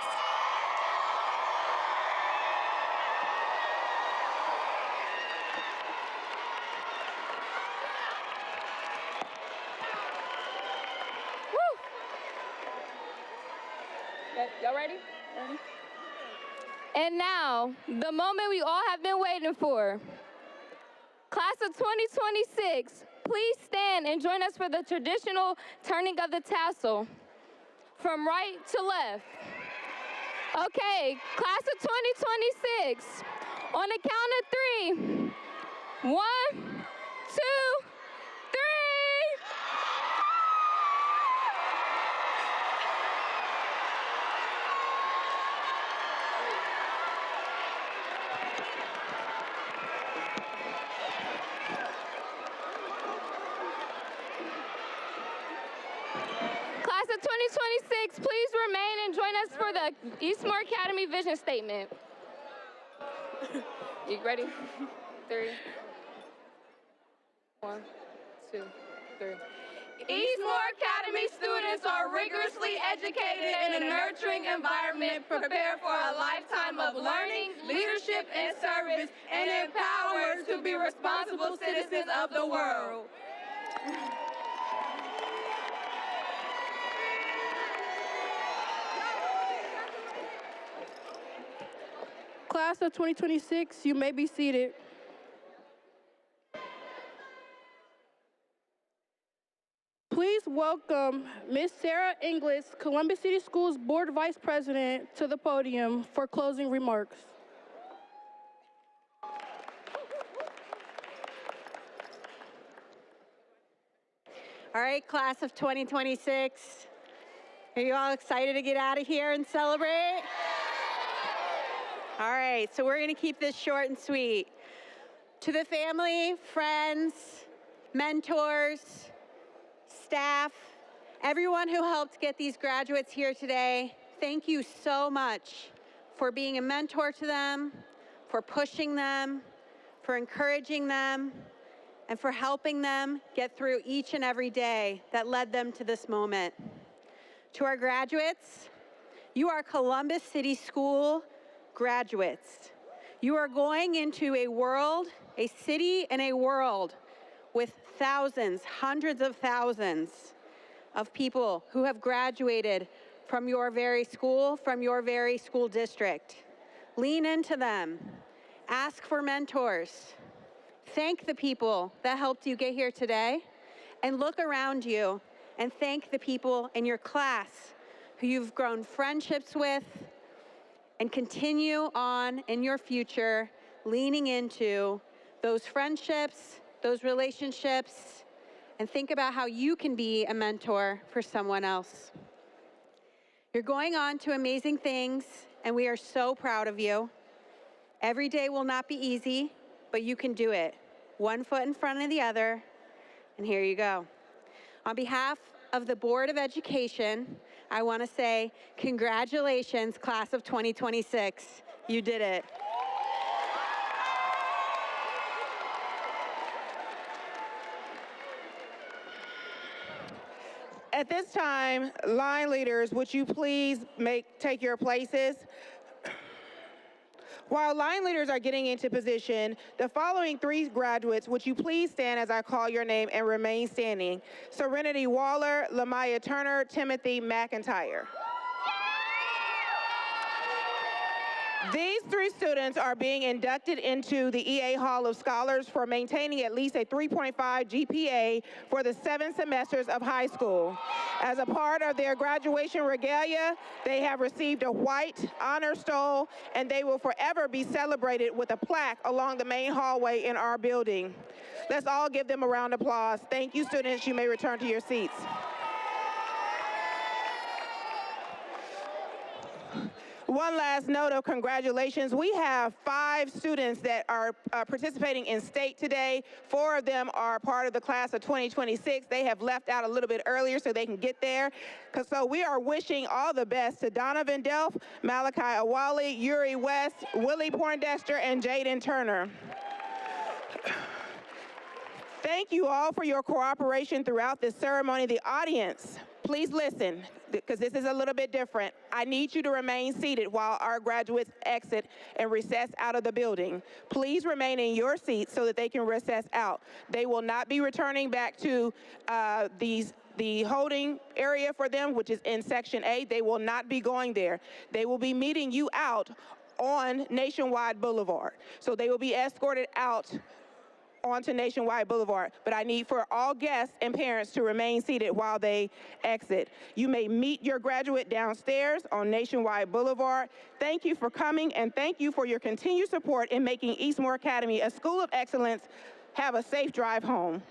B: Y'all ready? And now, the moment we all have been waiting for. Class of 2026, please stand and join us for the traditional turning of the tassel from right to left. Okay, class of 2026, on the count of 3. 1, 2, 3. Class of 2026, please remain and join us for the Eastmoor Academy Vision Statement. You ready? 3. 1, 2, 3. Eastmoor Academy students are rigorously educated in a nurturing environment, prepared for a lifetime of learning, leadership, and service, and empowered to be responsible citizens of the world.
D: Class of 2026, you may be seated. Please welcome Ms. Sarah Inglis, Columbus City Schools Board Vice President, to the podium for closing remarks.
I: All right, class of 2026. Are you all excited to get out of here and celebrate? All right, so we're gonna keep this short and sweet. To the family, friends, mentors, staff, everyone who helped get these graduates here today, thank you so much for being a mentor to them, for pushing them, for encouraging them, and for helping them get through each and every day that led them to this moment. To our graduates, you are Columbus City School graduates. You are going into a world, a city and a world with thousands, hundreds of thousands of people who have graduated from your very school, from your very school district. Lean into them. Ask for mentors. Thank the people that helped you get here today, and look around you and thank the people in your class who you've grown friendships with, and continue on in your future leaning into those friendships, those relationships, and think about how you can be a mentor for someone else. You're going on to amazing things, and we are so proud of you. Every day will not be easy, but you can do it. One foot in front of the other, and here you go. On behalf of the Board of Education, I want to say congratulations, class of 2026. You did it.
A: At this time, line leaders, would you please take your places? While line leaders are getting into position, the following three graduates, would you please stand as I call your name and remain standing? Serenity Waller, Lamaya Turner, Timothy McIntyre. These three students are being inducted into the EA Hall of Scholars for maintaining at least a 3.5 GPA for the 7 semesters of high school. As a part of their graduation regalia, they have received a white honor stole, and they will forever be celebrated with a plaque along the main hallway in our building. Let's all give them a round of applause. Thank you, students. You may return to your seats. One last note of congratulations. We have 5 students that are participating in state today. 4 of them are part of the class of 2026. They have left out a little bit earlier so they can get there. So we are wishing all the best to Donovan Delph, Malachi Awali, Yuri West, Willie Poindexter, and Jaden Turner. Thank you all for your cooperation throughout this ceremony. The audience, please listen, because this is a little bit different. I need you to remain seated while our graduates exit and recess out of the building. Please remain in your seats so that they can recess out. They will not be returning back to the holding area for them, which is in Section A. They will not be going there. They will be meeting you out on Nationwide Boulevard. So they will be escorted out onto Nationwide Boulevard, but I need for all guests and parents to remain seated while they exit. You may meet your graduate downstairs on Nationwide Boulevard. Thank you for coming, and thank you for your continued support in making Eastmoor Academy a school of excellence. Have a safe drive home.